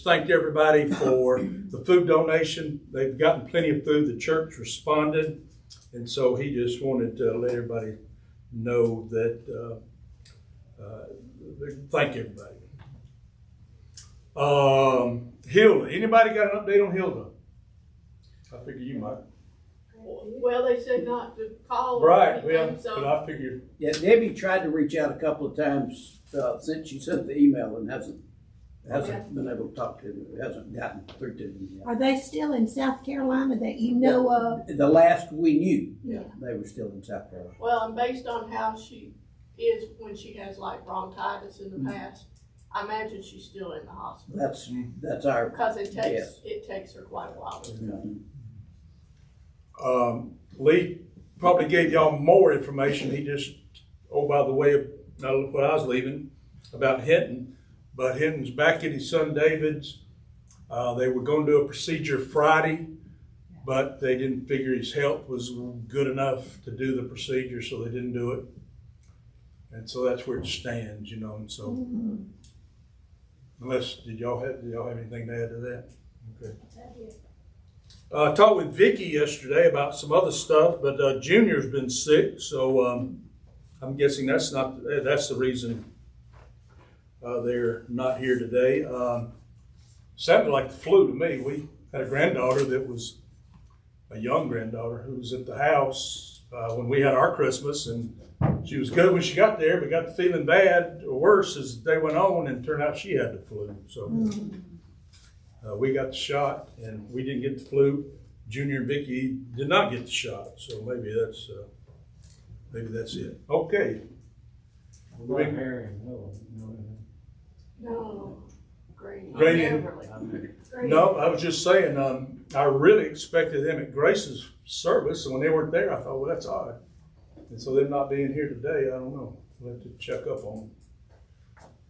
thanked everybody for the food donation. They've gotten plenty of food. The church responded. And so he just wanted to let everybody know that, thank everybody. Hilda, anybody got an update on Hilda? I figure you might. Well, they said not to call. Right, anything, well, so. but I figured. Yeah, Debbie tried to reach out a couple of times since she sent the email and hasn't been able to talk to them. Hasn't gotten through to them yet. Are they still in South Carolina that you know of? The last we knew, Yeah. they were still in South Carolina. Well, and based on how she is when she has like bronchitis in the past, I imagine she's still in the hospital. That's our Because it guess. takes her quite a while. Lee probably gave y'all more information. He just, by the way, when I was leaving, about Hinton. But Hinton's back at his son David's. They were going to do a procedure Friday, but they didn't figure his health was good enough to do the procedure, so they didn't do it. And so that's where it stands, you know. And so, unless did y'all have anything to add to that? Okay. I talked with Vicky yesterday about some other stuff, but Junior's been sick, so I'm guessing that's the reason they're not here today. Sounded like the flu to me. We had a granddaughter that was a young granddaughter who was at the house when we had our Christmas, and she was good when she got there, but got feeling bad or worse as the day went on, and turned out she had the flu. So we got the shot, and we didn't get the flu. Junior and Vicky did not get the shot, so maybe that's it. Okay. What about Harry and Noah? No, Grady. Grady. Grady. No, I was just saying, I really expected them at Grace's service, and when they weren't there, I thought, well, that's odd. And so them not being here today, I don't know. We'll have to check up on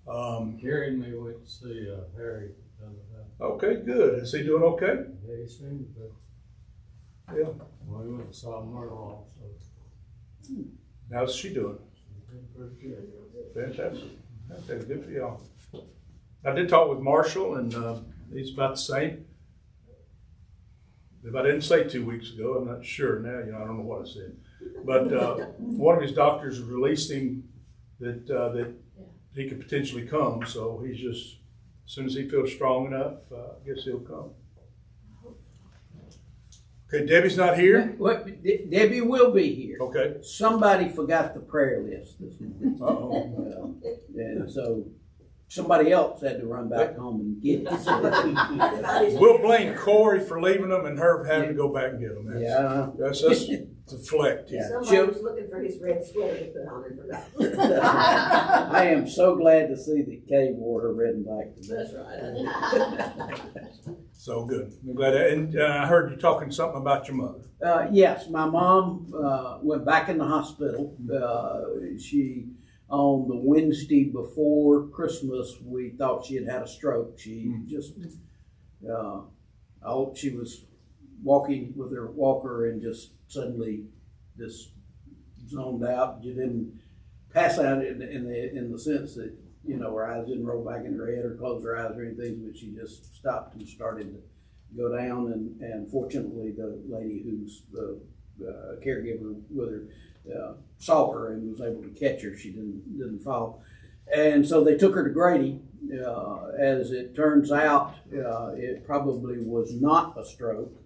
them. Gary and me went to see Harry the other day. Okay, good. Is he doing okay? Yeah, he seemed to. Yeah. Well, we went to saw Myrtle also. How's she doing? She's been pretty good. Fantastic. That's good for y'all. I did talk with Marshall, and he's about the same. If I didn't say 2 weeks ago, I'm not sure now. I don't know what I said. But one of his doctors released him that he could potentially come. So he's just, as soon as he feels strong enough, I guess he'll come. Okay, Debbie's not here? Debbie will be here. Okay. Somebody forgot the prayer list this morning. Uh-oh. And so somebody else had to run back home and get it. We'll blame Corey for leaving them and her having to go back and get them. That's deflect. Yeah. Somebody was looking for his red sweater to put on and forgot. I am so glad to see that Kay wore her red and black today. That's right. So good. I'm glad. And I heard you talking something about your mother. Yes, my mom went back in the hospital. She, on the Wednesday before Christmas, we thought she had a stroke. She just, she was walking with her walker and just suddenly just zoned out. You didn't pass out in the sense that, her eyes didn't roll back in her head or close her eyes or anything, but she just stopped and started to go down. And fortunately, the lady who's the caregiver with her saw her and was able to catch her. She didn't fall. And so they took her to Grady. As it turns out, it probably was not a stroke.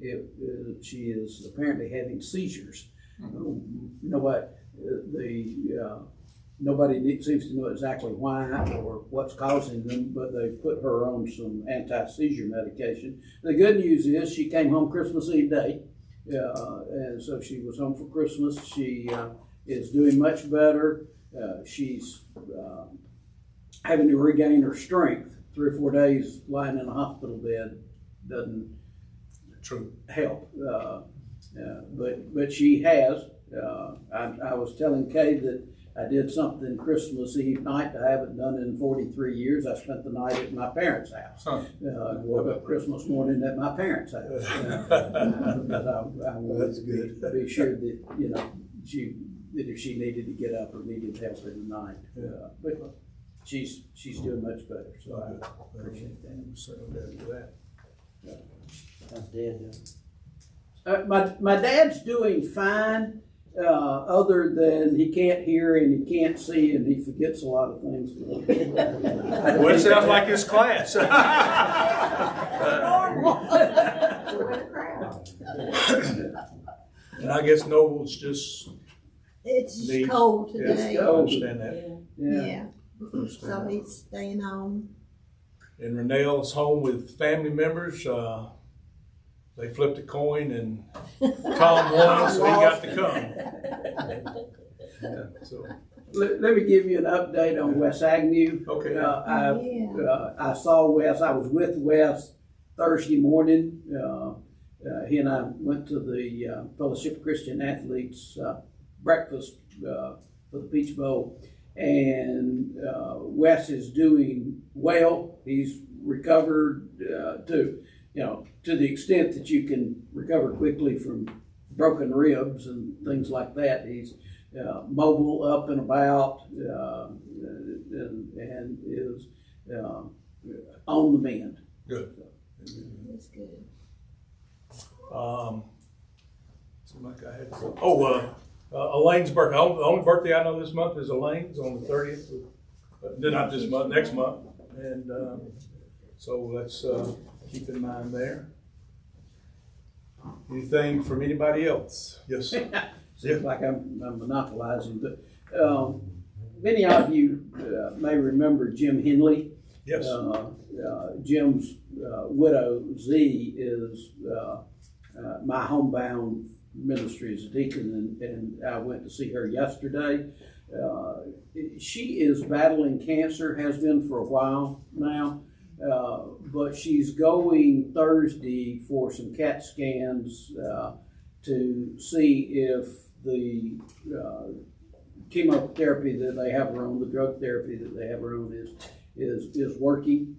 She is apparently having seizures. Nobody seems to know exactly why or what's causing them, but they've put her on some anti-seizure medication. The good news is she came home Christmas Eve day, and so she was home for Christmas. She is doing much better. She's having to regain her strength. 3 or 4 days lying in a hospital bed doesn't help, but she has. I was telling Kay that I did something Christmas Eve night I haven't done in 43 years. I spent the night at my parents' house. Woke up Christmas morning at my parents' house. Because I wanted to be sure that, that if she needed to get up or needed help in the night. But she's doing much better, so I appreciate certainly glad for that. That's dead, My dad's doing fine, other than he can't hear and he can't see and he forgets a lot of things. Well, it sounds like his class. We're in a crowd. And I guess Noble's just, It's Neat. cold It's today. I cold. understand that. Yeah. So he's staying on. And Renell's home with family members. They flipped a coin and Tom won, so he got to come. Yeah, so, Let me give you an update on West Agnew. okay. I saw Wes. I was with Wes Thursday morning. He and I went to the Fellowship of Christian Athletes breakfast for the Peach Bowl, and Wes is doing well. He's recovered to the extent that you can recover quickly from broken ribs and things like that. He's mobile, up and about, and is on the mend. Good. That's good. Seemed like I had Elaine's birthday. The only birthday I know this month is Elaine's on the 30th. Not this month, next month. And so let's keep in mind there. Anything from anybody else? Yes. Seems like I'm monopolizing, but many of you may remember Jim Henley. Yes. Jim's widow, Z, is my homebound ministry as a deacon, and I went to see her yesterday. She is battling cancer, has been for a while now, but she's going Thursday for some CAT scans to see if the chemotherapy that they have her on, the drug therapy that they have her on, is working,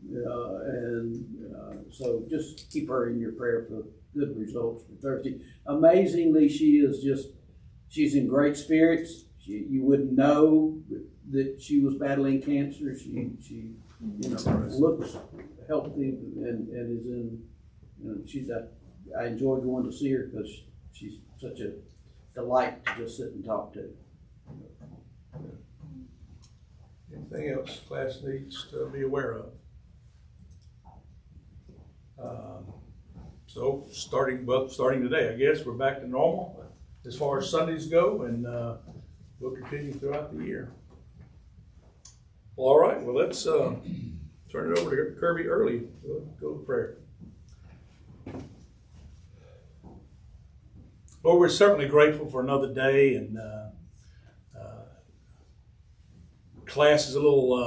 so just keep her in your prayer for good results for Thursday. Amazingly, she's in great spirits. You wouldn't know that she was battling cancer. She looks healthy and is in. I enjoy going to see her because she's such a delight to just sit and talk to. Anything else class needs to be aware of? So starting today, I guess we're back to normal as far as Sundays go, and we'll continue throughout the year. Well, all right. Well, let's turn it over to Kirby early. We'll go to prayer. Lord, we're certainly grateful for another day, and class is a little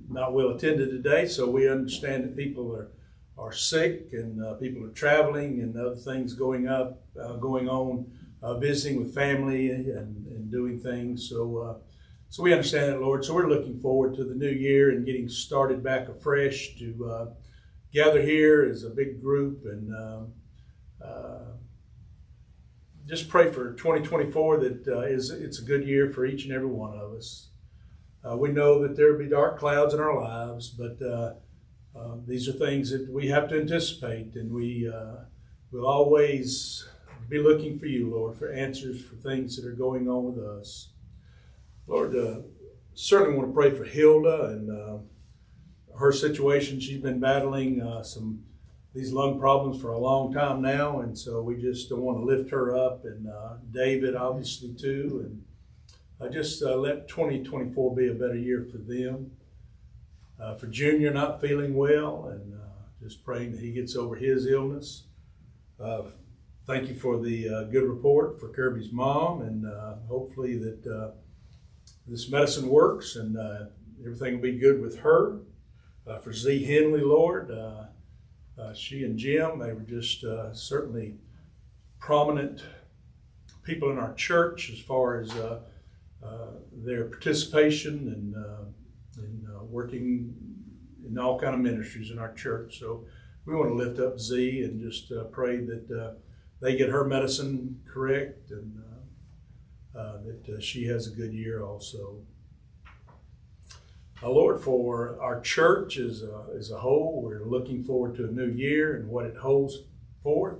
not well attended today, so we understand that people are sick and people are traveling and other things going on, visiting with family and doing things. So we understand that, Lord. So we're looking forward to the new year and getting started back afresh to gather here as a big group and just pray for 2024 that it's a good year for each and every one of us. We know that there will be dark clouds in our lives, but these are things that we have to anticipate, and we will always be looking for you, Lord, for answers for things that are going on with us. Lord, certainly want to pray for Hilda and her situation. She's been battling these lung problems for a long time now, and so we just want to lift her up, and David obviously too, and just let 2024 be a better year for them. For Junior not feeling well, and just praying that he gets over his illness. Thank you for the good report for Kirby's mom, and hopefully that this medicine works and everything will be good with her. For Z. Henley, Lord, she and Jim, they were just certainly prominent people in our church as far as their participation and working in all kind of ministries in our church. So we want to lift up Z and just pray that they get her medicine correct and that she has a good year also. Lord, for our church as a whole, we're looking forward to a new year and what it holds forth.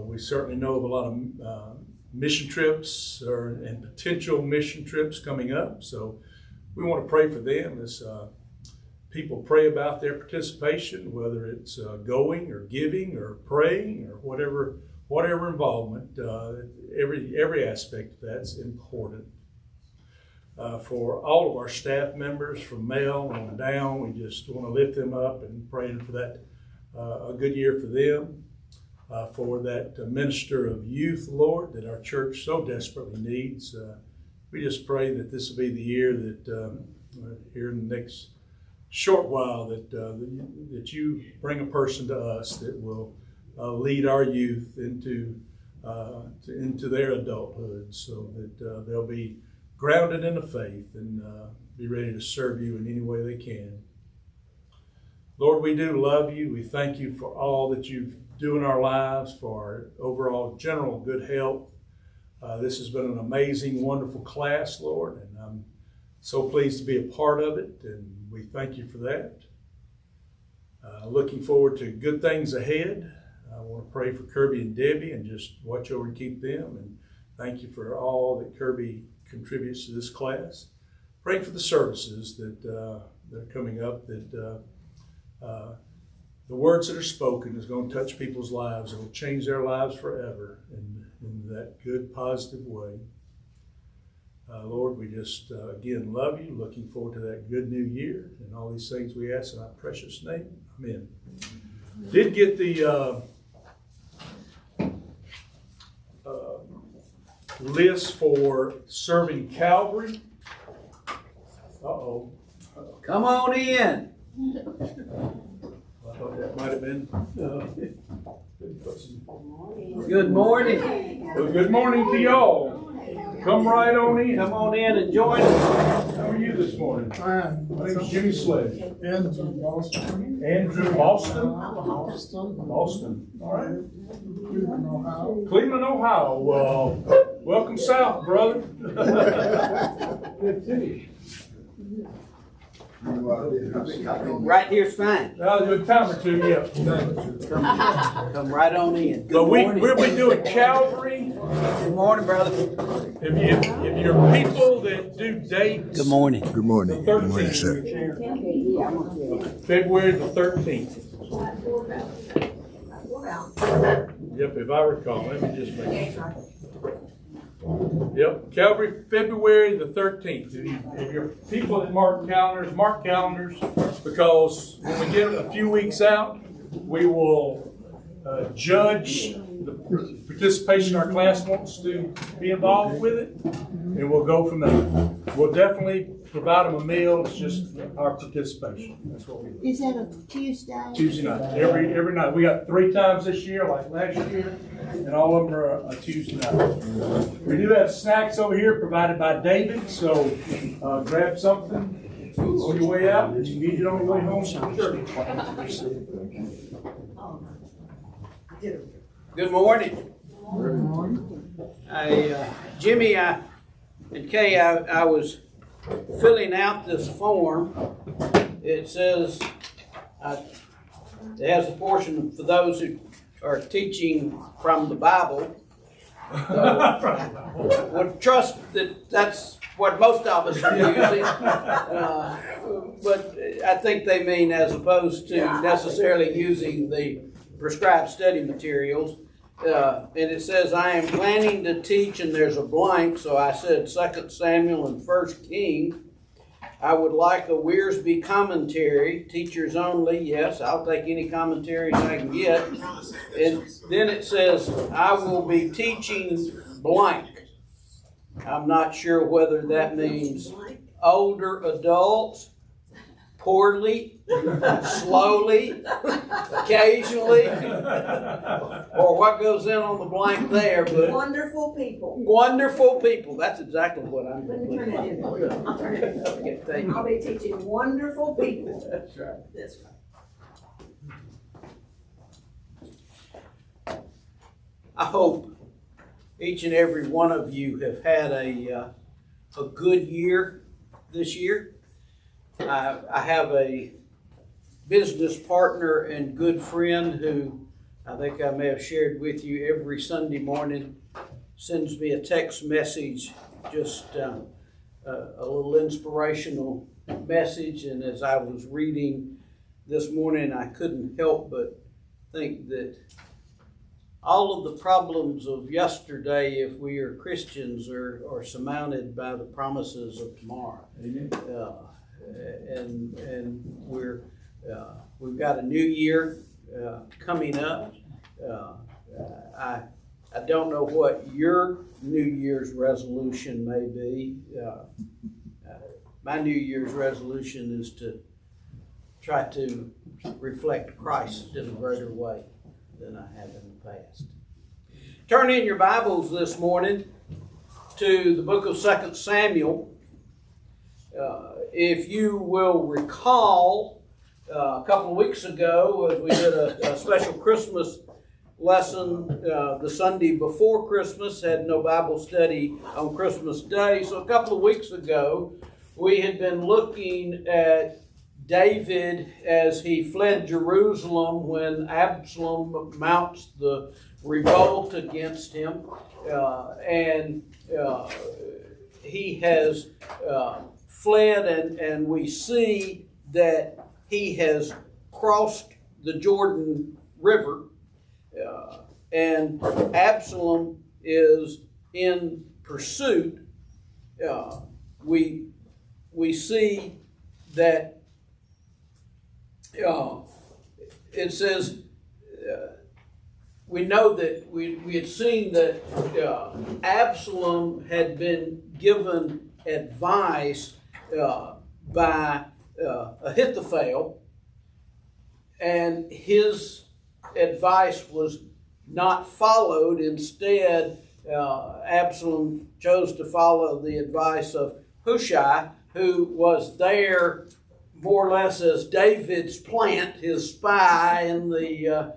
We certainly know of a lot of mission trips and potential mission trips coming up. So we want to pray for them as people pray about their participation, whether it's going or giving or praying or whatever involvement. Every aspect of that's important. For all of our staff members from male on down, we just want to lift them up and pray for that a good year for them. For that minister of youth, Lord, that our church so desperately needs. We just pray that this will be the year that here in the next short while that you bring a person to us that will lead our youth into their adulthood, so that they'll be grounded in the faith and be ready to serve you in any way they can. Lord, we do love you. We thank you for all that you do in our lives, for our overall general good health. This has been an amazing, wonderful class, Lord, and I'm so pleased to be a part of it, and we thank you for that. Looking forward to good things ahead. I want to pray for Kirby and Debbie and just watch over and keep them, and thank you for all that Kirby contributes to this class. Praying for the services that are coming up, that the words that are spoken is going to touch people's lives. It will change their lives forever in that good, positive way. Lord, we just, again, love you. Looking forward to that good new year. And all these things we ask in our precious name. Amen. Did get the list for serving Calvary. Uh-oh. Come on in. I thought that might have been. Good morning. Well, good morning to y'all. Come right on in. Come on in and join us. How are you this morning? Fine. My name's Jimmy Sledge. Andrew Boston. Andrew Boston. Boston. Boston. All right. Cleveland, Ohio. Cleveland, Ohio. Welcome south, brother. Good city. Right here's fine. I'll do a time or two, yeah. Come right on in. Good But morning. we'll be doing Calvary. Good morning, brother. If you're people that do dates. Good morning. Good morning. The Good morning, sir. 13th. February the 13th. Yep, if I recall. Let me just make sure. Yep, Calvary, February the 13th. If you're people that mark calendars, because when we get a few weeks out, we will judge the participation our class wants to be involved with it, and we'll go from there. We'll definitely provide them a meal. It's just our participation. That's what we do. Is that a Tuesday? Tuesday night, every night. We got 3 times this year, like last year, and all of them are a Tuesday night. We do have snacks over here provided by David, so grab something on your way out. You can eat it on your way home from church. Good morning. Jimmy and Kay, I was filling out this form. It says it has a portion for those who are teaching from the Bible. Would trust that that's what most of us are using, but I think they mean as opposed to necessarily using the prescribed study materials. And it says, I am planning to teach, and there's a blank, so I said 2 Samuel and 1 Kings. I would like a Wearsby commentary, teachers only. Yes, I'll take any commentaries I can get. And then it says, I will be teaching blank. I'm not sure whether that means older adults, poorly, slowly, occasionally, or what goes in on the blank there. But Wonderful people. wonderful people. That's exactly what I'm Let going me to turn that in. I'll turn it in. Okay, thank you. I'll be teaching wonderful people. That's right. That's right. I hope each and every one of you have had a good year this year. I have a business partner and good friend who I think I may have shared with you every Sunday morning, sends me a text message, just a little inspirational message. And as I was reading this morning, I couldn't help but think that all of the problems of yesterday, if we are Christians, are surmounted by the promises of tomorrow. Amen. And we've got a new year coming up. I don't know what your New Year's resolution may be. My New Year's resolution is to try to reflect Christ in a greater way than I have in the past. Turn in your Bibles this morning to the book of 2 Samuel. If you will recall, a couple of weeks ago, as we did a special Christmas lesson the Sunday before Christmas, had no Bible study on Christmas Day. So a couple of weeks ago, we had been looking at David as he fled Jerusalem when Absalom mounts the revolt against him. He has fled, and we see that he has crossed the Jordan River, and Absalom is in pursuit. We see that it says, we know that we had seen that Absalom had been given advice by Ahithophel, and his advice was not followed. Instead, Absalom chose to follow the advice of Hushai, who was there more or less as David's plant, his spy in the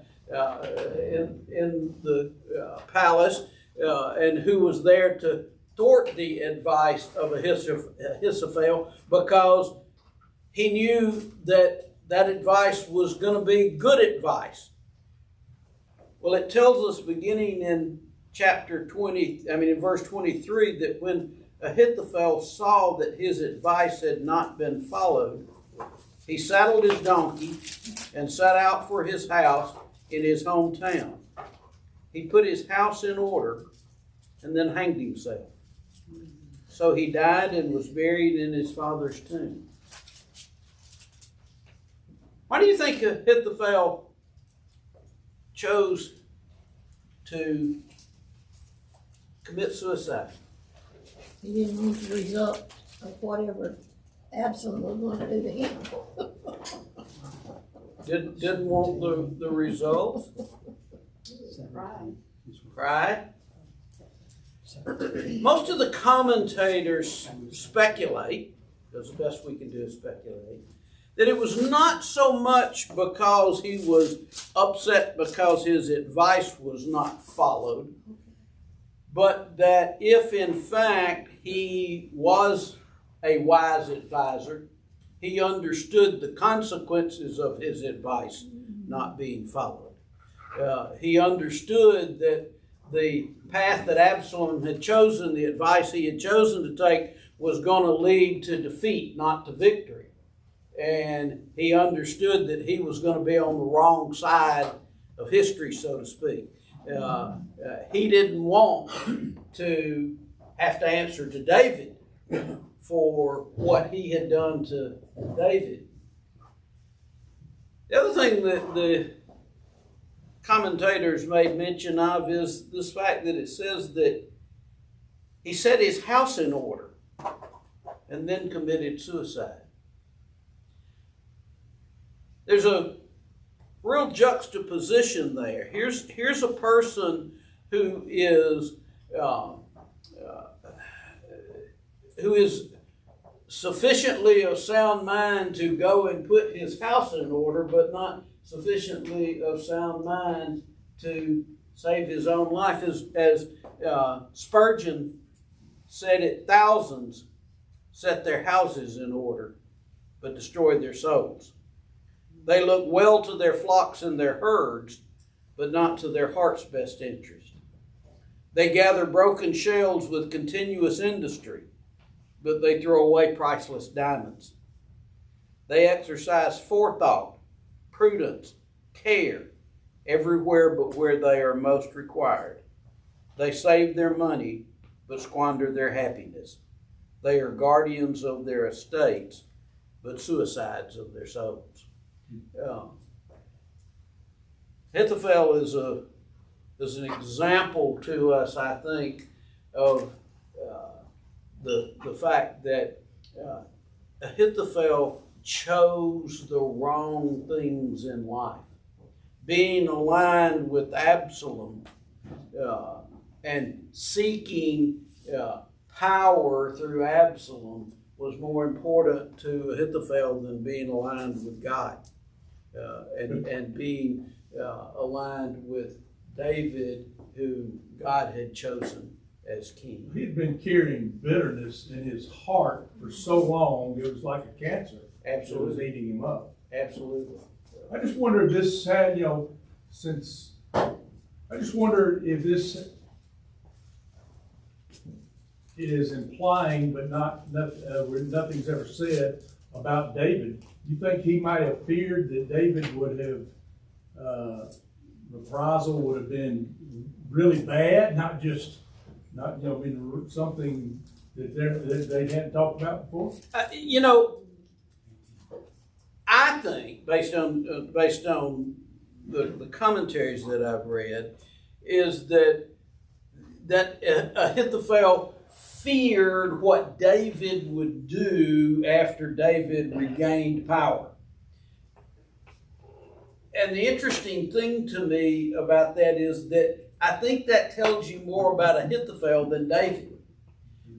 palace, and who was there to thwart the advice of Ahithophel, because he knew that advice was going to be good advice. Well, it tells us beginning in in verse 23, that when Ahithophel saw that his advice had not been followed, he saddled his donkey and set out for his house in his hometown. He put his house in order and then hanged himself. So he died and was buried in his father's tomb. Why do you think Ahithophel chose to commit suicide? He didn't want the result of whatever Absalom was going to do to him. Didn't want the results? Right? Most of the commentators speculate, because the best we can do is speculate, that it was not so much because he was upset because his advice was not followed, but that if in fact he was a wise advisor, he understood the consequences of his advice not being followed. He understood that the path that Absalom had chosen, the advice he had chosen to take, was going to lead to defeat, not to victory. And he understood that he was going to be on the wrong side of history, so to speak. He didn't want to have to answer to David for what he had done to David. The other thing that the commentators made mention of is this fact that it says that he set his house in order and then committed suicide. There's a real juxtaposition there. Here's a person who is sufficiently of sound mind to go and put his house in order, but not sufficiently of sound mind to save his own life. As Spurgeon said it, thousands set their houses in order, but destroy their souls. They look well to their flocks and their herds, but not to their heart's best interest. They gather broken shells with continuous industry, but they throw away priceless diamonds. They exercise forethought, prudence, care, everywhere but where they are most required. They save their money, but squander their happiness. They are guardians of their estates, but suicides of their souls. Ahithophel is an example to us, I think, of the fact that Ahithophel chose the wrong things in life. Being aligned with Absalom and seeking power through Absalom was more important to Ahithophel than being aligned with God and being aligned with David, who God had chosen as king. He'd been carrying bitterness in his heart for so long, it was like a cancer. Absolutely. It was eating him up. Absolutely. I just wonder if this had, I just wonder if this is implying, but where nothing's ever said about David. You think he might have feared that David would have, reprisal would have been really bad, not been something that they hadn't talked about before? I think, based on the commentaries that I've read, is that Ahithophel feared what David would do after David regained power. And the interesting thing to me about that is that I think that tells you more about Ahithophel than David.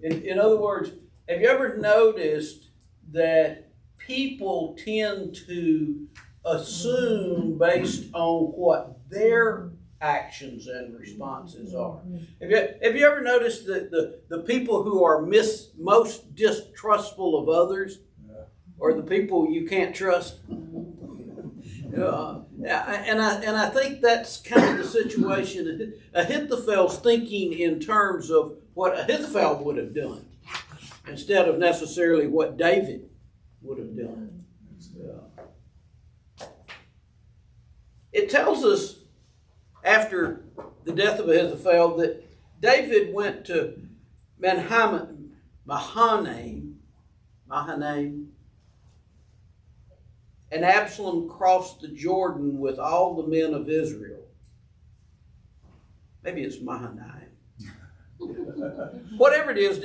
In other words, have you ever noticed that people tend to assume based on what their actions and responses are? Have you ever noticed that the people who are most distrustful of others are the people you can't trust? And I think that's kind of the situation. Ahithophel's thinking in terms of what Ahithophel would have done instead of necessarily what David would have done. It tells us after the death of Ahithophel that David went to Mahanaim, and Absalom crossed the Jordan with all the men of Israel. Maybe it's Mahanaim. Whatever it is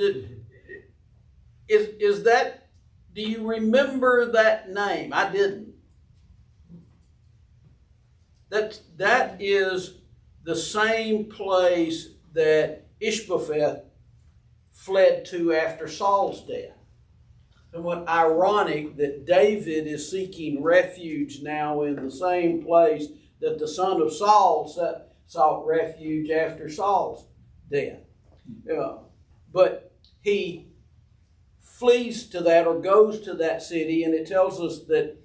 that, do you remember that name? I didn't. That is the same place that Ishbosheth fled to after Saul's death. And what ironic that David is seeking refuge now in the same place that the son of Saul sought refuge after Saul's death. But he flees to that or goes to that city, and it tells us that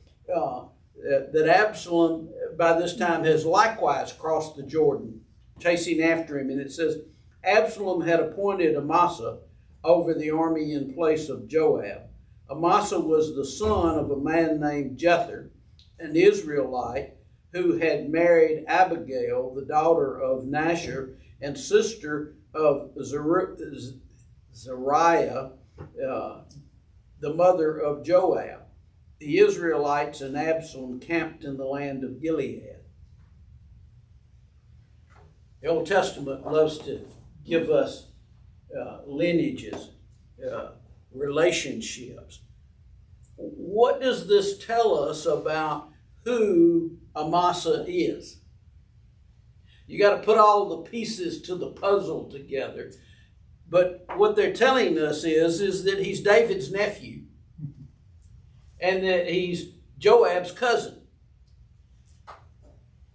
Absalom by this time has likewise crossed the Jordan, chasing after him. And it says, Absalom had appointed Amasa over the army in place of Joab. Amasa was the son of a man named Jether, an Israelite, who had married Abigail, the daughter of Nashar and sister of Zariah, the mother of Joab. The Israelites and Absalom camped in the land of Gilead. The Old Testament loves to give us lineages, relationships. What does this tell us about who Amasa is? You got to put all the pieces to the puzzle together. But what they're telling us is that he's David's nephew and that he's Joab's cousin.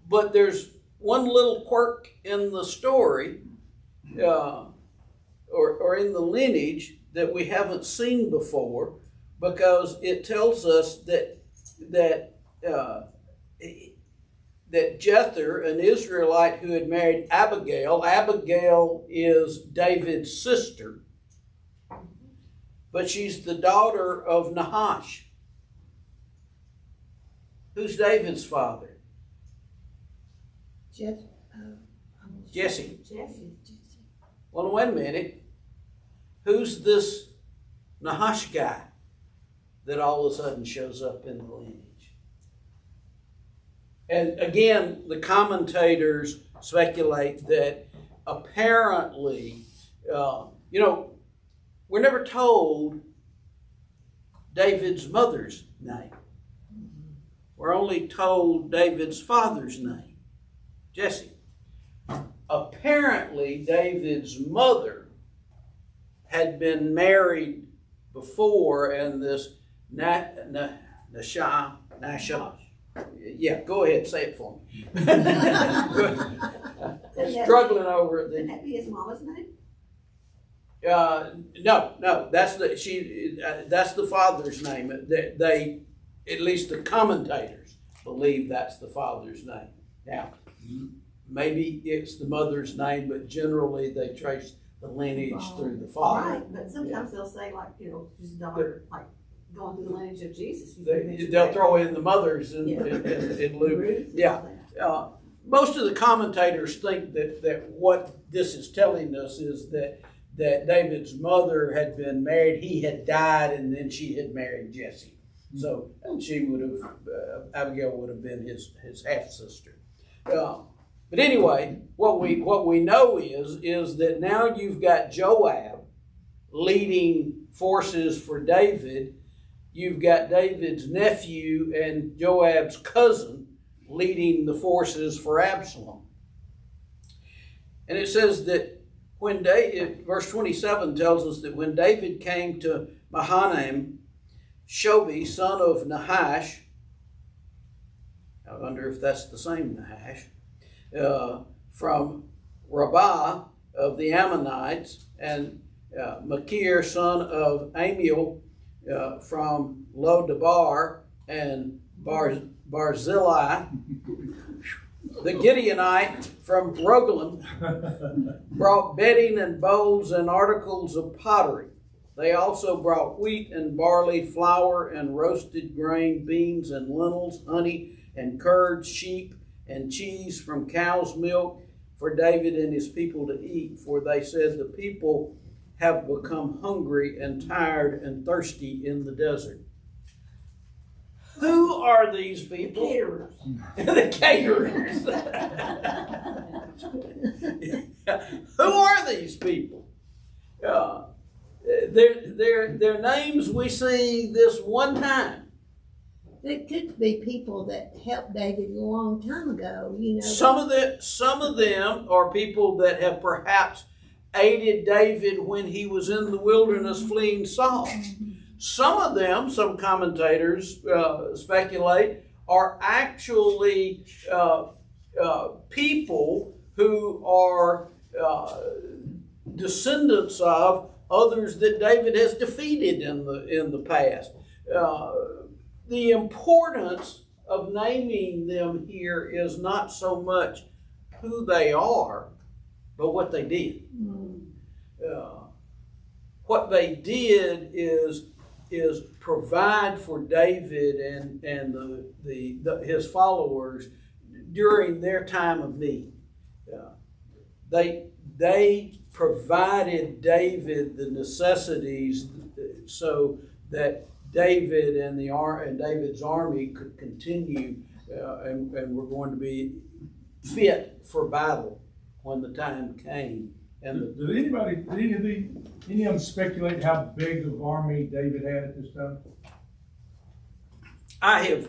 But there's one little quirk in the story or in the lineage that we haven't seen before, because it tells us that Jether, an Israelite who had married Abigail, Abigail is David's sister, but she's the daughter of Nahash. Who's David's father? Jesse. Jesse. Well, wait a minute. Who's this Nahash guy that all of a sudden shows up in the lineage? And again, the commentators speculate that apparently, we're never told David's mother's name. We're only told David's father's name, Jesse. Apparently, David's mother had been married before, and this Nasha. Yeah, go ahead, say it for me. Struggling over it. Wouldn't that be his mama's name? No, that's the father's name. They, at least the commentators, believe that's the father's name. Now, maybe it's the mother's name, but generally they trace the lineage through the father. Right, but sometimes they'll say his daughter, like going through the lineage of Jesus. They'll throw in the mothers in Luke. Yeah. Most of the commentators think that what this is telling us is that David's mother had been married, he had died, and then she had married Jesse. So she would have, Abigail would have been his half sister. But anyway, what we know is that now you've got Joab leading forces for David. You've got David's nephew and Joab's cousin leading the forces for Absalom. And it says that when verse 27 tells us that when David came to Mahanaim, Shobi, son of Nahash, I wonder if that's the same Nahash, from Rabbah of the Ammonites, and Machir, son of Amiel, from Lodabar, and Barzillai, the Gideonite from Rogelim, brought bedding and bowls and articles of pottery. They also brought wheat and barley, flour and roasted grain, beans and lentils, honey and curds, sheep and cheese from cow's milk for David and his people to eat. For they said, the people have become hungry and tired and thirsty in the desert. Who are these people? Caterers. The caterers. Who are these people? Their names we see this one time. It could be people that helped David a long time ago, Some of them are people that have perhaps aided David when he was in the wilderness fleeing Saul. Some of them, some commentators speculate, are actually people who are descendants of others that David has defeated in the past. The importance of naming them here is not so much who they are, but what they did. What they did is provide for David and his followers during their time of need. They provided David the necessities so that David and David's army could continue and were going to be fit for battle when the time came. And Did any of them speculate how big of army David had at this time? I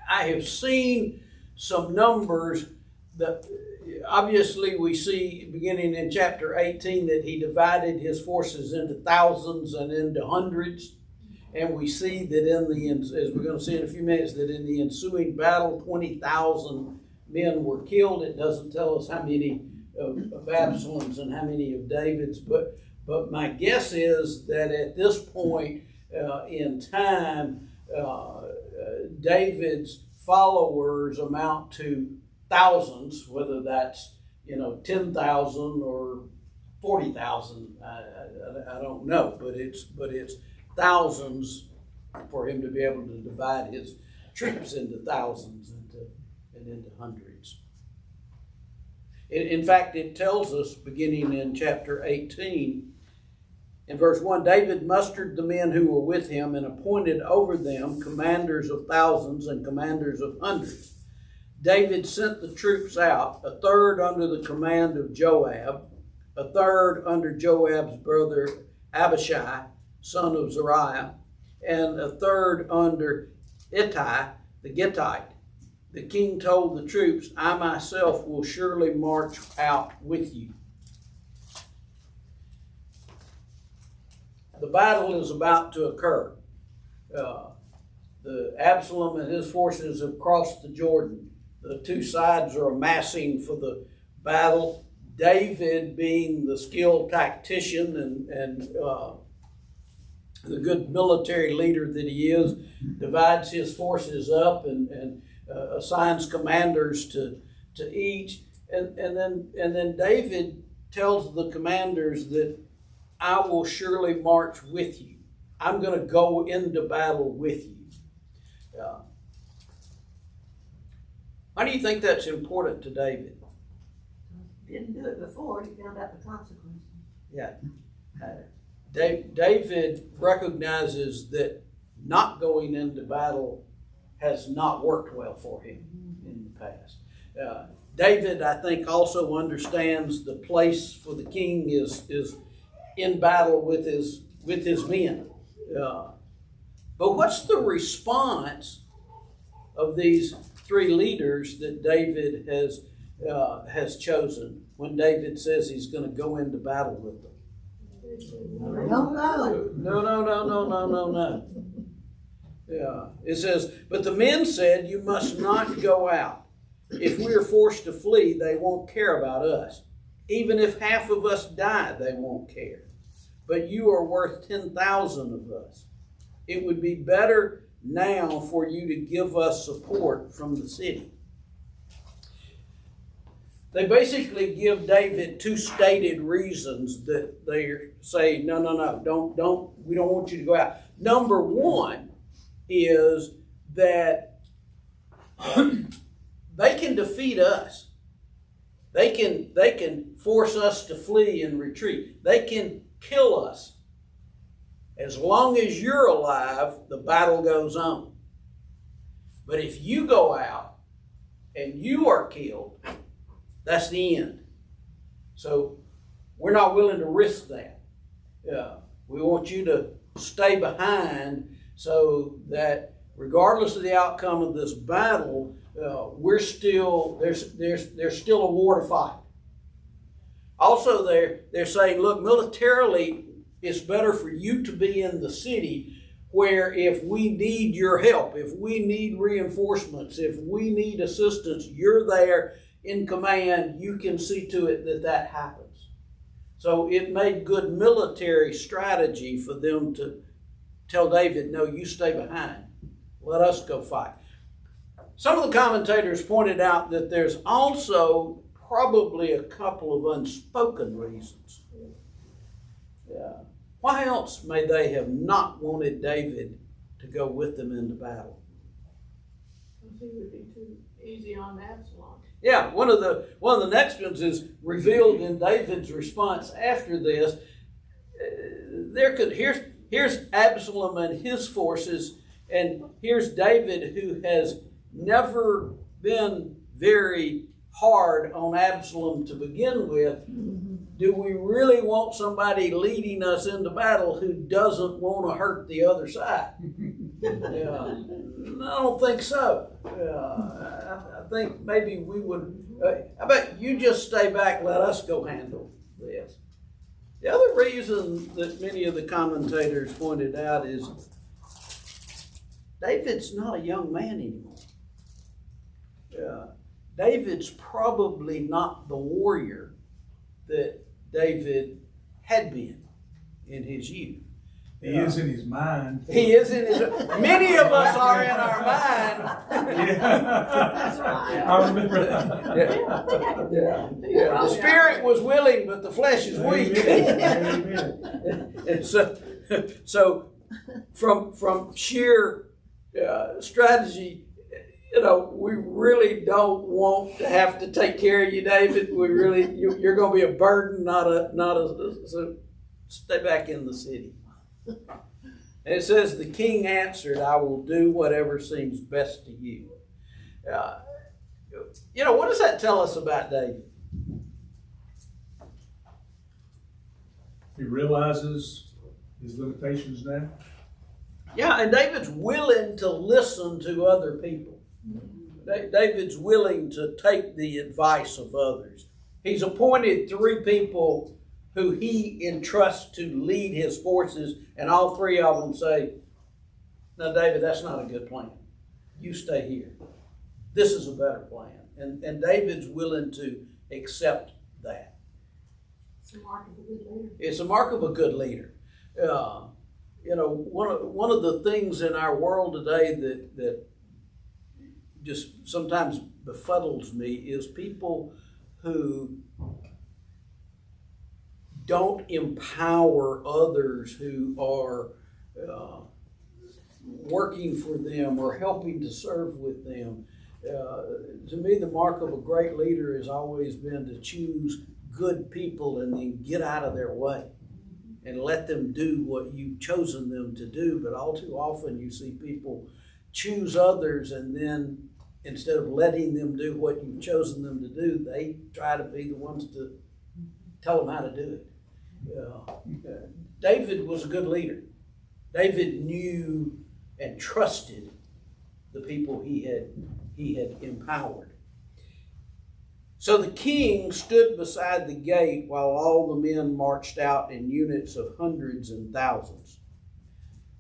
have seen some numbers that obviously we see beginning in chapter 18 that he divided his forces into thousands and into hundreds. And we see that as we're going to see in a few minutes, that in the ensuing battle, 20,000 men were killed. It doesn't tell us how many of Absalom's and how many of David's, but my guess is that at this point, in time, David's followers amount to thousands, whether that's 10,000 or 40,000. I don't know, but it's thousands for him to be able to divide his troops into thousands and into hundreds. In fact, it tells us, beginning in chapter 18, in verse 1, David mustered the men who were with him and appointed over them commanders of thousands and commanders of hundreds. David sent the troops out, a third under the command of Joab, a third under Joab's brother Abishai, son of Zeruiah, and a third under Ittai the Gittite. The king told the troops, I myself will surely march out with you. The battle is about to occur. The Absalom and his forces have crossed the Jordan. The two sides are amassing for the battle. David, being the skilled tactician and the good military leader that he is, divides his forces up and assigns commanders to each. And then David tells the commanders that I will surely march with you. I'm going to go into battle with you. Why do you think that's important to David? Didn't do it before, he found out the consequences. Yeah. David recognizes that not going into battle has not worked well for him in the past. David, I think, also understands the place for the king is in battle with his men. But what's the response of these three leaders that David has chosen when David says he's going to go into battle with them? Don't know. No. Yeah. It says, but the men said, you must not go out. If we are forced to flee, they won't care about us. Even if half of us die, they won't care. But you are worth 10,000 of us. It would be better now for you to give us support from the city. They basically give David two stated reasons that they say, no, we don't want you to go out. Number one is that they can defeat us. They can force us to flee and retreat. They can kill us. As long as you're alive, the battle goes on. But if you go out and you are killed, that's the end. So we're not willing to risk that. We want you to stay behind so that regardless of the outcome of this battle, there's still a war to fight. Also, they're saying, look, militarily, it's better for you to be in the city where if we need your help, if we need reinforcements, if we need assistance, you're there in command. You can see to it that happens. So it made good military strategy for them to tell David, no, you stay behind. Let us go fight. Some of the commentators pointed out that there's also probably a couple of unspoken reasons. Why else may they have not wanted David to go with them into battle? I think it would be too easy on Absalom. Yeah, one of the next ones is revealed in David's response after this. Here's Absalom and his forces, and here's David, who has never been very hard on Absalom to begin with. Do we really want somebody leading us into battle who doesn't want to hurt the other side? I don't think so. I think maybe we would. I bet you just stay back, let us go handle this. The other reason that many of the commentators pointed out is David's not a young man anymore. David's probably not the warrior that David had been in his youth. He is in his mind. He is in his, many of us are in our mind. That's Yeah. right. I remember that. Yeah, I think I can do that. The spirit was willing, but the flesh is weak. Amen. And so from sheer strategy, we really don't want to have to take care of you, David. We really, you're going to be a burden, so stay back in the city. And it says, the king answered, I will do whatever seems best to you. What does that tell us about David? He realizes his limitations now. Yeah, and David's willing to listen to other people. David's willing to take the advice of others. He's appointed 3 people who he entrusts to lead his forces, and all 3 of them say, no, David, that's not a good plan. You stay here. This is a better plan. And David's willing to accept that. It's a mark of a good leader. It's a mark of a good leader. One of the things in our world today that just sometimes befuddles me is people who don't empower others who are working for them or helping to serve with them. To me, the mark of a great leader has always been to choose good people and then get out of their way and let them do what you've chosen them to do. But all too often you see people choose others, and then instead of letting them do what you've chosen them to do, they try to be the ones to tell them how to do it. David was a good leader. David knew and trusted the people he had empowered. So the king stood beside the gate while all the men marched out in units of hundreds and thousands.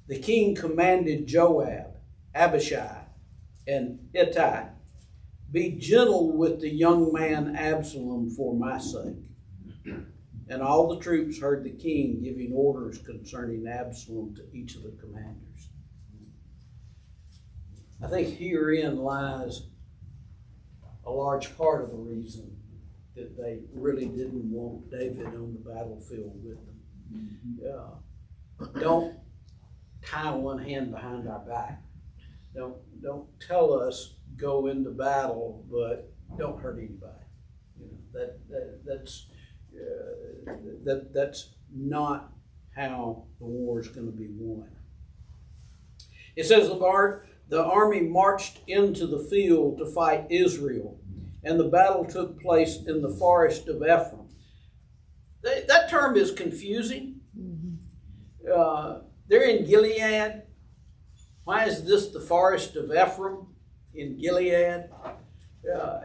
The king commanded Joab, Abishai, and Ittai, be gentle with the young man Absalom for my sake. And all the troops heard the king giving orders concerning Absalom to each of the commanders. I think herein lies a large part of the reason that they really didn't want David on the battlefield with them. Don't tie one hand behind our back. Don't tell us go into battle, but don't hurt anybody. That's not how the war is going to be won. It says the army marched into the field to fight Israel, and the battle took place in the forest of Ephraim. That term is confusing. They're in Gilead. Why is this the forest of Ephraim in Gilead?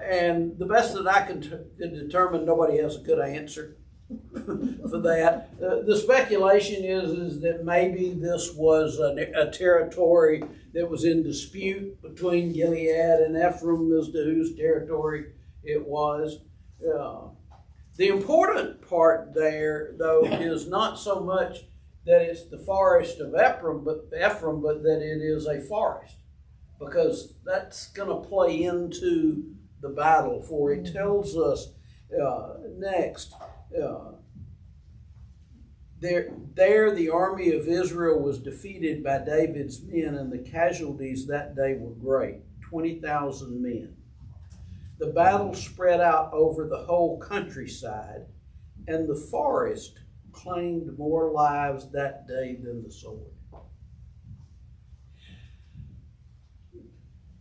And the best that I can determine, nobody has a good answer for that. The speculation is that maybe this was a territory that was in dispute between Gilead and Ephraim as to whose territory it was. The important part there, though, is not so much that it's the forest of Ephraim, but that it is a forest, because that's going to play into the battle. For it tells us next. There the army of Israel was defeated by David's men, and the casualties that day were great, 20,000 men. The battle spread out over the whole countryside, and the forest claimed more lives that day than the sword.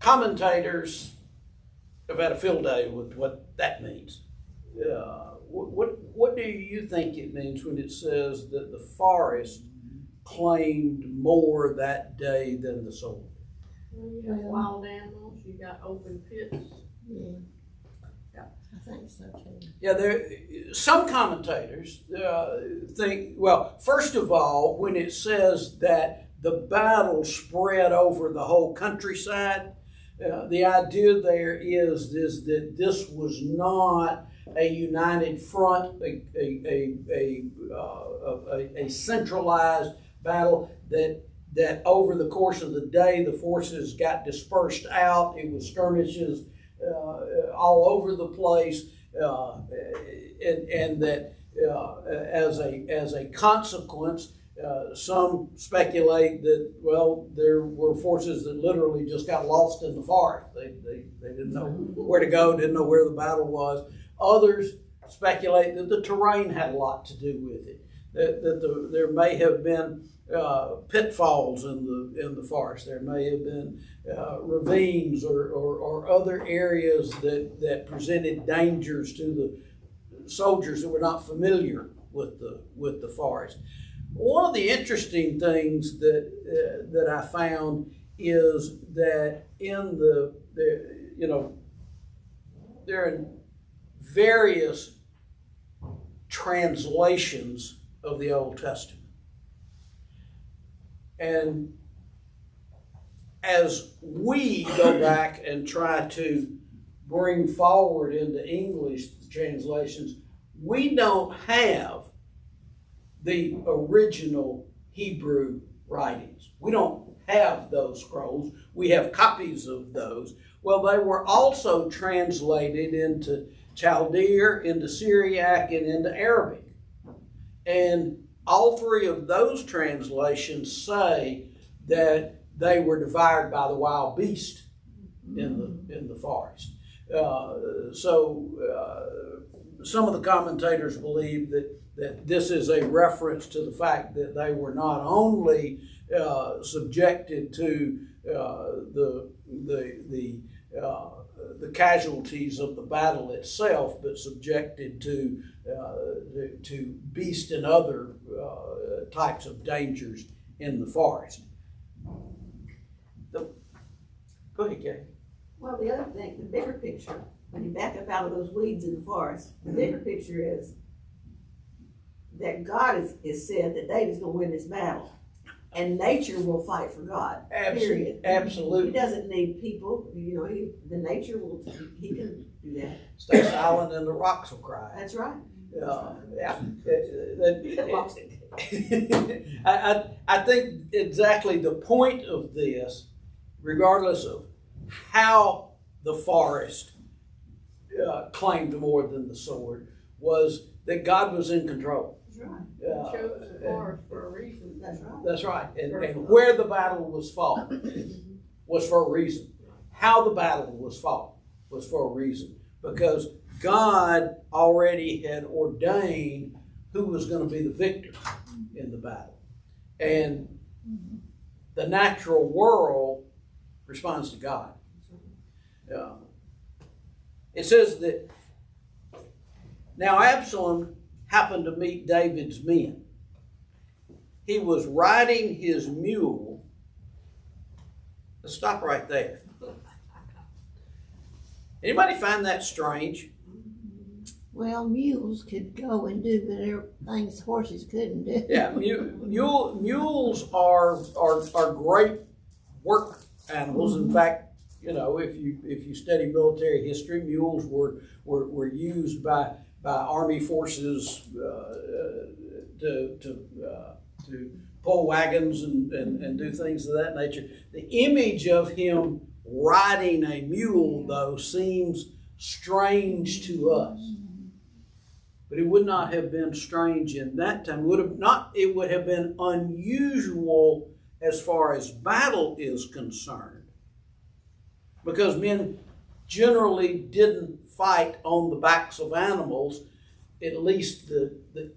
Commentators have had a field day with what that means. What do you think it means when it says that the forest claimed more that day than the sword? Well, you got wild animals, you got open pits. Yeah, I think so too. Yeah, some commentators think, well, first of all, when it says that the battle spread over the whole countryside, the idea there is that this was not a united front, a centralized battle, that over the course of the day, the forces got dispersed out. It was skirmishes all over the place, and that as a consequence, some speculate that, well, there were forces that literally just got lost in the forest. They didn't know where to go, didn't know where the battle was. Others speculate that the terrain had a lot to do with it, that there may have been pitfalls in the forest. There may have been ravines or other areas that presented dangers to the soldiers that were not familiar with the forest. One of the interesting things that I found is that in there are various translations of the Old Testament. And as we go back and try to bring forward into English the translations, we don't have the original Hebrew writings. We don't have those scrolls. We have copies of those. Well, they were also translated into Chaldean, into Syriac, and into Arabic. And all three of those translations say that they were devoured by the wild beast in the forest. Some of the commentators believe that this is a reference to the fact that they were not only subjected to the casualties of the battle itself, but subjected to beast and other types of dangers in the forest. Go ahead, Kay. Well, the other thing, the bigger picture, when you back up out of those weeds in the forest, the bigger picture is that God is said that David's going to win this battle. And nature will fight for God. Period. Absolutely. He doesn't need people. The nature will. He can do that. Stay silent and the rocks will cry. That's right. I think exactly the point of this, regardless of how the forest claimed more than the sword, was that God was in control. That's right. He chose the forest for a reason. That's right. That's right. And where the battle was fought was for a reason. How the battle was fought was for a reason. Because God already had ordained who was going to be the victor in the battle. And the natural world responds to God. It says that now Absalom happened to meet David's men. He was riding his mule. Let's stop right there. Anybody find that strange? Well, mules could go and do things horses couldn't do. Yeah, mules are great work animals. In fact, if you study military history, mules were used by army forces to pull wagons and do things of that nature. The image of him riding a mule, though, seems strange to us. But it would not have been strange in that time. It would have been unusual as far as battle is concerned, because men generally didn't fight on the backs of animals. At least the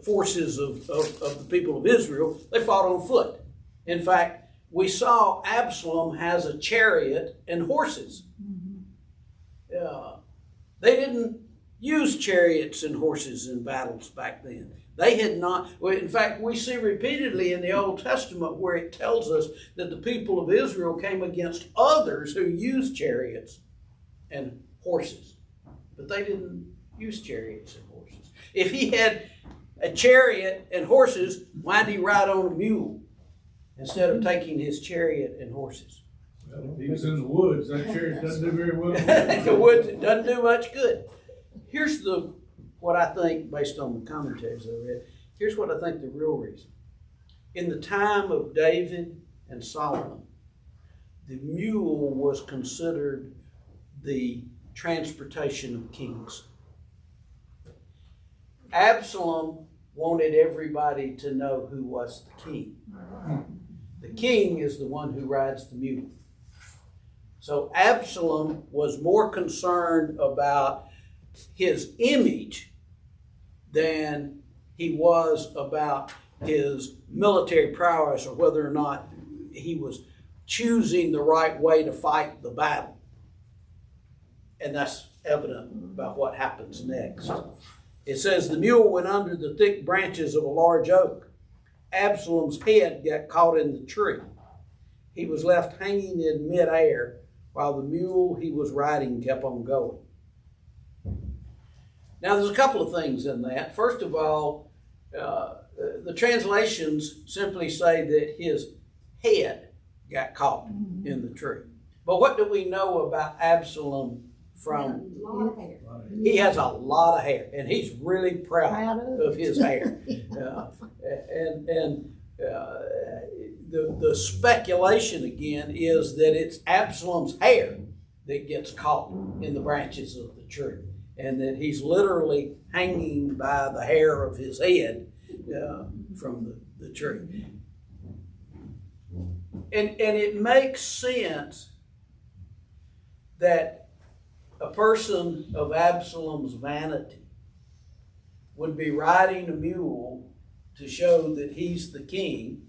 forces of the people of Israel, they fought on foot. In fact, we saw Absalom has a chariot and horses. They didn't use chariots and horses in battles back then. They had not. In fact, we see repeatedly in the Old Testament where it tells us that the people of Israel came against others who used chariots and horses. But they didn't use chariots and horses. If he had a chariot and horses, why did he ride on a mule instead of taking his chariot and horses? Well, if he was in the woods, that chariot doesn't do very well. In the woods, it doesn't do much good. Here's what I think, based on the commentaries I read, here's what I think the real reason. in the time of David and Solomon, the mule was considered the transportation of kings. Absalom wanted everybody to know who was the king. The king is the one who rides the mule. So Absalom was more concerned about his image than he was about his military prowess or whether or not he was choosing the right way to fight the battle. And that's evident about what happens next. It says, the mule went under the thick branches of a large oak. Absalom's head got caught in the tree. He was left hanging in midair while the mule he was riding kept on going. Now, there's a couple of things in that. First of all, the translations simply say that his head got caught in the tree. But what do we know about Absalom from? A lot of hair. He has a lot of hair, and he's really proud Proud of his hair. The speculation again is that it's Absalom's hair that gets caught in the branches of the tree, and that he's literally hanging by the hair of his head from the tree. And it makes sense that a person of Absalom's vanity would be riding a mule to show that he's the king,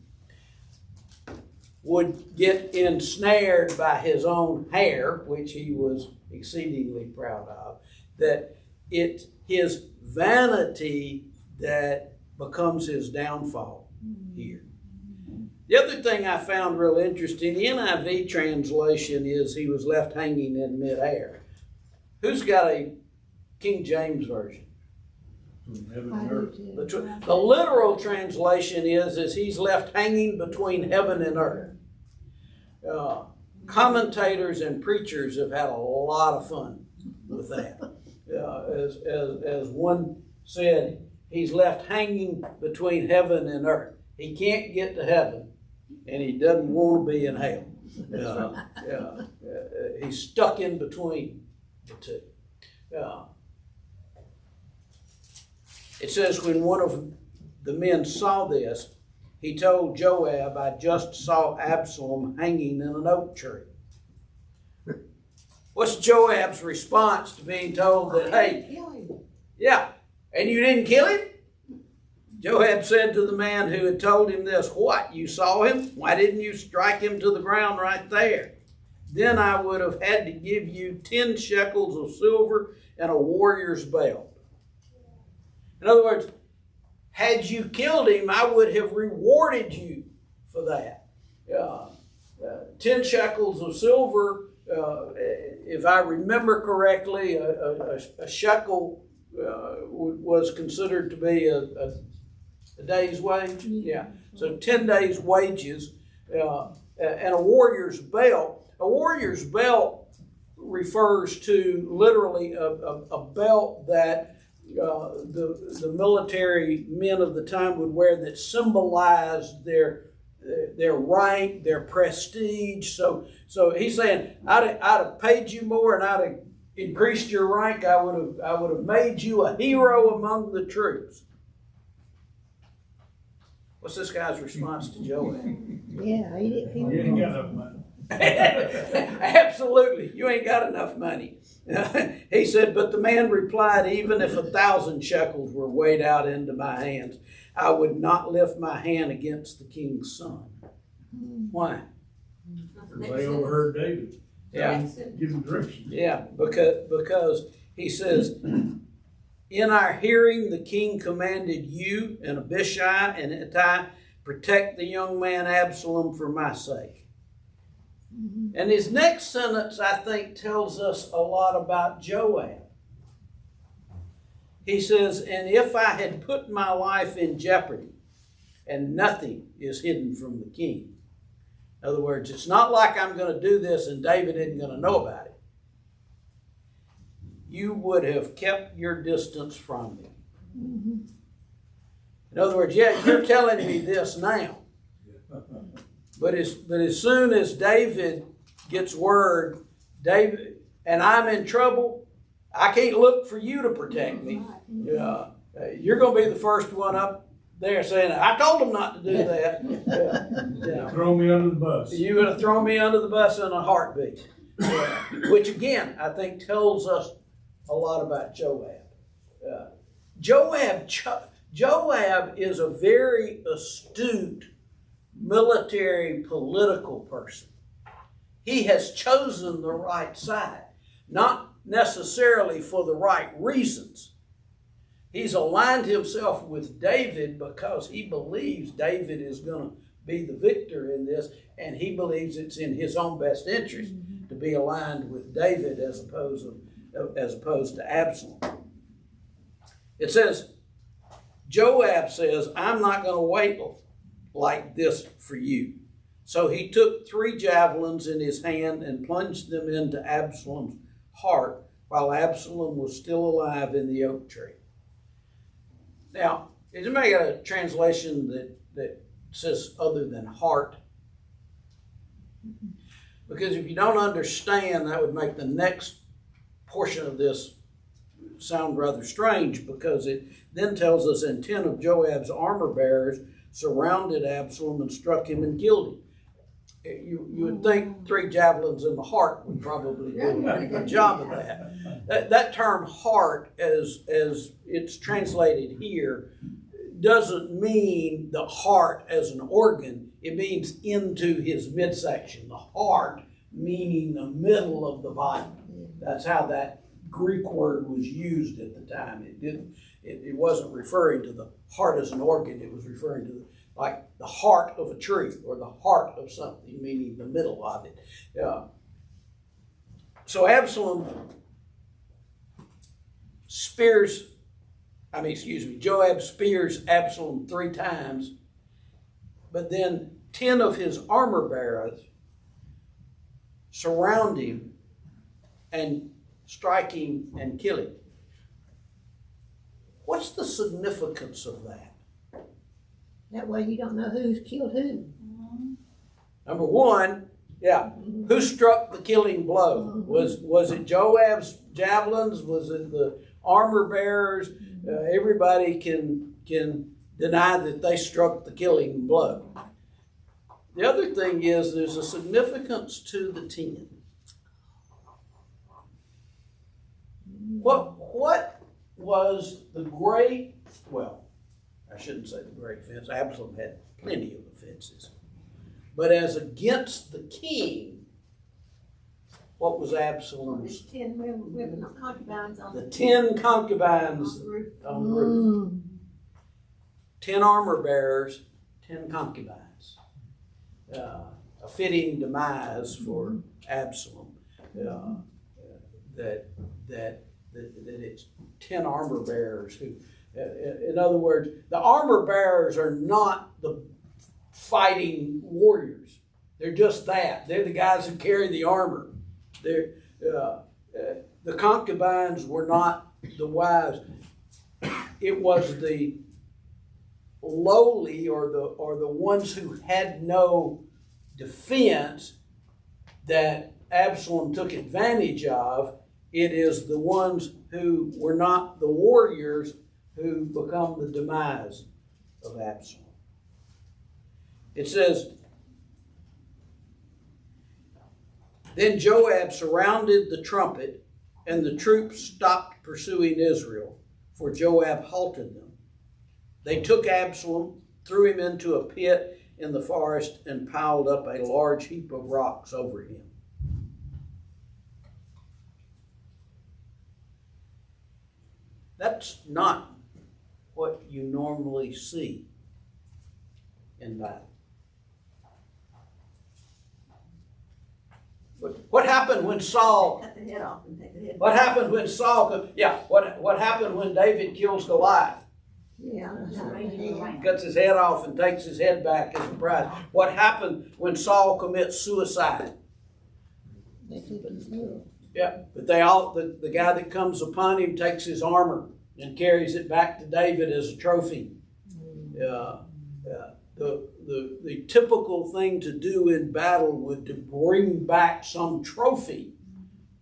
would get ensnared by his own hair, which he was exceedingly proud of, that it's his vanity that becomes his downfall here. The other thing I found real interesting, the NIV translation is he was left hanging in midair. Who's got a King James version? The literal translation is he's left hanging between heaven and earth. Commentators and preachers have had a lot of fun with that. As one said, he's left hanging between heaven and earth. He can't get to heaven, and he doesn't want to be in hell. He's stuck in between the two. It says, when one of the men saw this, he told Joab, I just saw Absalom hanging in an oak tree. What's Joab's response to being told that, hey, yeah, and you didn't kill him? Joab said to the man who had told him this, what, you saw him? Why didn't you strike him to the ground right there? Then I would have had to give you 10 shekels of silver and a warrior's belt. In other words, had you killed him, I would have rewarded you for that. 10 shekels of silver, if I remember correctly, a shekel was considered to be a day's wage. Yeah. So 10 days' wages and a warrior's belt. A warrior's belt refers to literally a belt that the military men of the time would wear that symbolized their rank, their prestige. So he's saying, I'd have paid you more and I'd have increased your rank. I would have made you a hero among the troops. What's this guy's response to Joab? Yeah, he You ain't got enough money. Absolutely, you ain't got enough money. He said, but the man replied, even if 1,000 shekels were weighed out into my hands, I would not lift my hand against the king's son. Why? They overheard David. Yeah. Give him direction. Yeah, because he says, in our hearing, the king commanded you and Abishai and Ittai, protect the young man Absalom for my sake. And his next sentence, I think, tells us a lot about Joab. He says, and if I had put my life in jeopardy, and nothing is hidden from the king. In other words, it's not like I'm going to do this and David isn't going to know about it. You would have kept your distance from me. In other words, yeah, you're telling me this now, But as soon as David gets word, David, and I'm in trouble, I can't look for you to protect me. You're going to be the first one up there saying, I told him not to do that. Throw me under the bus. You're going to throw me under the bus in a heartbeat. Which again, I think tells us a lot about Joab. Joab is a very astute military political person. He has chosen the right side, not necessarily for the right reasons. He's aligned himself with David because he believes David is going to be the victor in this, and he believes it's in his own best interest to be aligned with David as opposed to Absalom. It says, Joab says, I'm not going to wait like this for you. So he took 3 javelins in his hand and plunged them into Absalom's heart while Absalom was still alive in the oak tree. Now, is anybody got a translation that says other than heart? Because if you don't understand, that would make the next portion of this sound rather strange, because it then tells us, and 10 of Joab's armor bearers surrounded Absalom and struck him and killed him. You would think 3 javelins in the heart would probably do a pretty good job of that. That term heart, as it's translated here, doesn't mean the heart as an organ. It means into his midsection. The heart meaning the middle of the body. That's how that Greek word was used at the time. It wasn't referring to the heart as an organ. It was referring to like the heart of a tree or the heart of something, meaning the middle of it. So Joab spears Absalom 3 times, but then 10 of his armor bearers surround him and strike him and kill him. What's the significance of that? That way you don't know who's killed who. Number one, who struck the killing blow? Was it Joab's javelins? Was it the armor bearers? Everybody can deny that they struck the killing blow. The other thing is there's a significance to the 10. What was the great, well, I shouldn't say the great offense. Absalom had plenty of offenses. But as against the king, what was Absalom's? 10 women, concubines on the 10 concubines on the roof. 10 armor bearers, 10 concubines. A fitting demise for Absalom. That it's 10 armor bearers who, in other words, the armor bearers are not the fighting warriors. They're just that. They're the guys who carry the armor. The concubines were not the wives. It was the lowly or the ones who had no defense that Absalom took advantage of. It is the ones who were not the warriors who become the demise of Absalom. It says, then Joab surrounded the trumpet, and the troops stopped pursuing Israel, for Joab halted them. They took Absalom, threw him into a pit in the forest, and piled up a large heap of rocks over him. That's not what you normally see in battle. But what happened when Saul? Cut the head off and take the head. What happened when Saul? What happened when David kills Goliath? Cuts his head off and takes his head back as a prize. What happened when Saul commits suicide? Yeah, but the guy that comes upon him takes his armor and carries it back to David as a trophy. the typical thing to do in battle would to bring back some trophy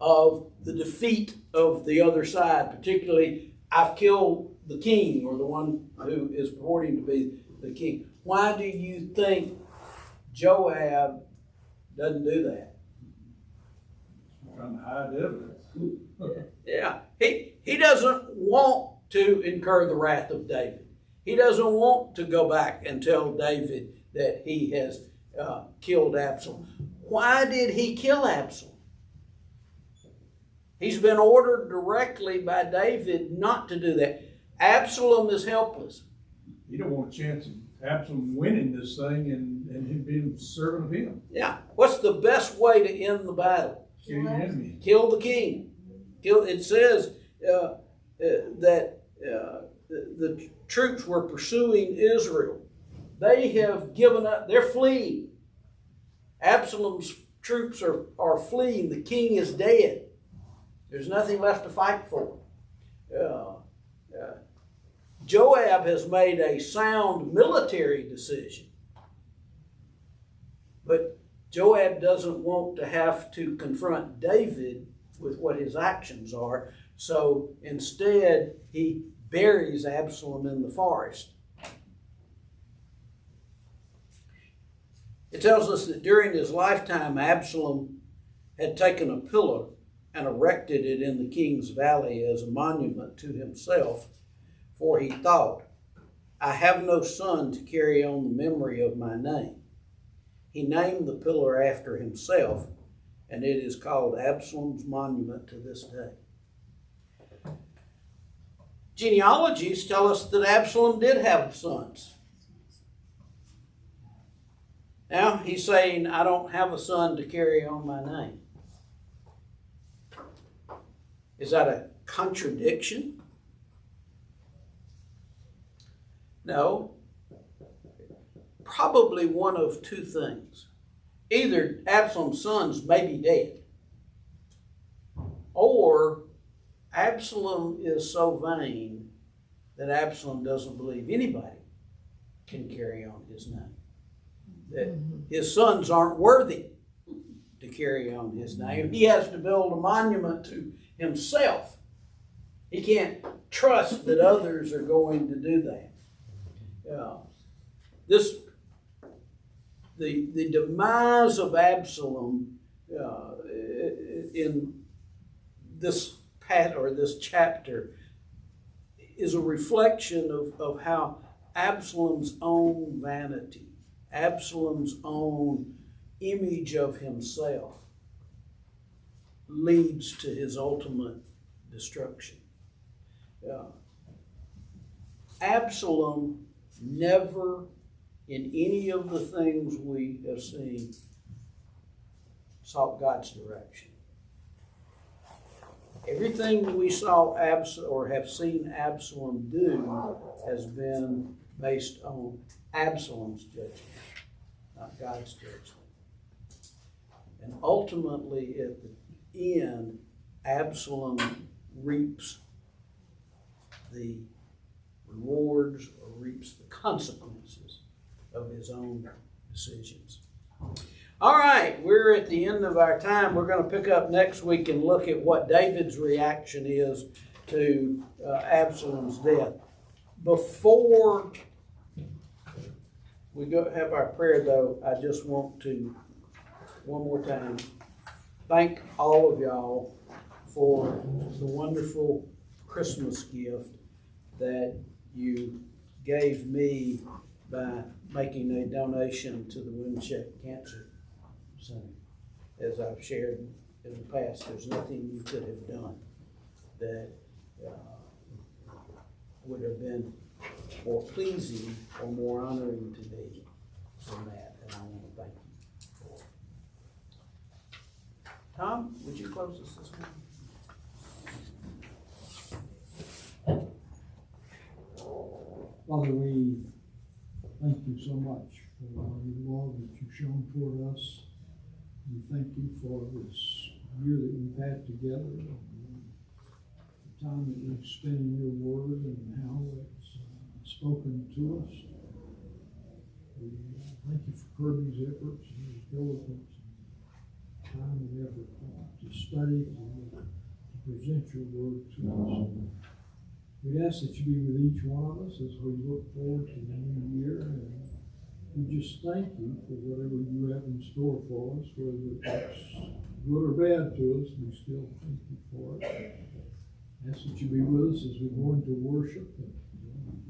of the defeat of the other side, particularly I've killed the king or the one who is purporting to be the king. Why do you think Joab doesn't do that? Trying to hide evidence. Yeah, he doesn't want to incur the wrath of David. He doesn't want to go back and tell David that he has killed Absalom. Why did he kill Absalom? He's been ordered directly by David not to do that. Absalom is helpless. You don't want a chance of Absalom winning this thing and him being servant of him. Yeah. What's the best way to end the battle? Kill your enemy. Kill the king. It says that the troops were pursuing Israel. They have given up. They're fleeing. Absalom's troops are fleeing. The king is dead. There's nothing left to fight for. Joab has made a sound military decision. But Joab doesn't want to have to confront David with what his actions are. So instead, he buries Absalom in the forest. It tells us that during his lifetime, Absalom had taken a pillar and erected it in the king's valley as a monument to himself, for he thought, I have no son to carry on the memory of my name. He named the pillar after himself, and it is called Absalom's monument to this day. Genealogies tell us that Absalom did have sons. Now he's saying, I don't have a son to carry on my name. Is that a contradiction? No. Probably one of two things. Either Absalom's sons may be dead, or Absalom is so vain that Absalom doesn't believe anybody can carry on his name. That his sons aren't worthy to carry on his name. He has to build a monument to himself. He can't trust that others are going to do that. The demise of Absalom in this this chapter is a reflection of how Absalom's own vanity, Absalom's own image of himself leads to his ultimate destruction. Absalom never, in any of the things we have seen, sought God's direction. Everything we saw or have seen Absalom do has been based on Absalom's judgment, not God's judgment. And ultimately, at the end, Absalom reaps the rewards or reaps the consequences of his own decisions. All right, we're at the end of our time. We're going to pick up next week and look at what David's reaction is to Absalom's death. Before we have our prayer, though, I just want to, one more time, thank all of y'all for the wonderful Christmas gift that you gave me by making a donation to the Wincheck Cancer Center. As I've shared in the past, there's nothing you could have done that would have been more pleasing or more honoring to me than that, and I want to thank you for it. Tom, would you close us this morning? Father, we thank you so much for your love that you've shown toward us. We thank you for this year that we've had together, the time that we've spent in your word and how it's spoken to us. thank you for Kirby's efforts and his diligence and time and effort to study and to present your word to us. We ask that you be with each one of us as we look forward to the new year, and we just thank you for whatever you have in store for us, whether it's good or bad to us, we still thank you for it. Ask that you be with us as we go into worship, and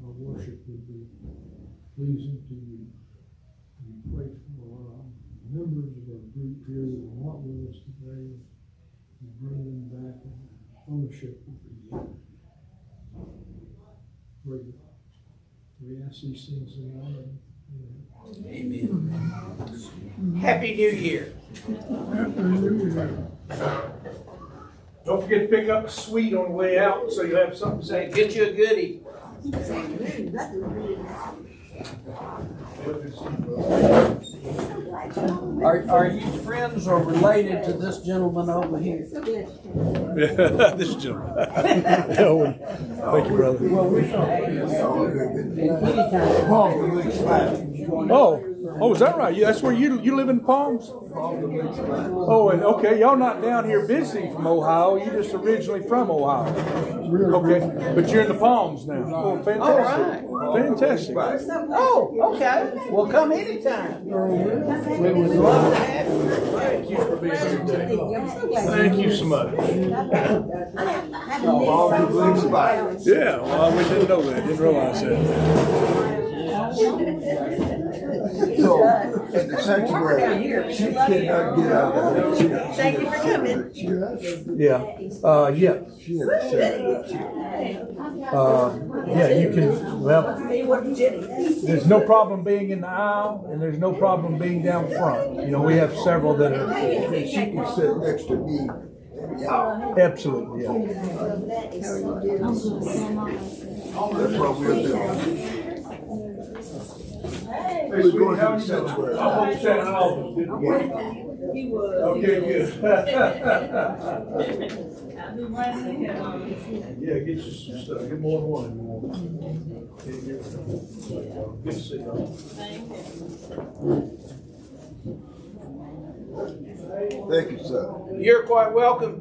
our worship would be pleasing to you. We pray for our members of our group here that are not with us today. We bring them back in fellowship with you. We ask these things in your name. Amen. Happy New Year. Don't forget to pick up a sweet on the way out, so you'll have something to say. Say, get you a goodie. Are you friends or related to this gentleman over here? This gentleman. Thank you, brother. Well, we Oh, is that right? That's where you live in Palms? Oh, and okay, y'all not down here visiting from Ohio. You just originally from Ohio. Okay, but you're in the Palms now. Oh, fantastic! Fantastic. Oh, okay. Well, come anytime. We would love to have you. Thank you for being here today. Thank you so much. Yeah, well, we didn't know that. Didn't realize that. So, at the sanctuary, she cannot get out of it. Thank you for coming. Yeah. Yeah. Yeah, you can, well, there's no problem being in the aisle, and there's no problem being down front. You know, we have several that are. And she can sit next to me. Absolutely, yeah. That's what we'll do. We're going to the sanctuary. Okay, good. Yeah, get you some stuff. Get more than one if you want. Good to see you. Thank you, sir. You're quite welcome.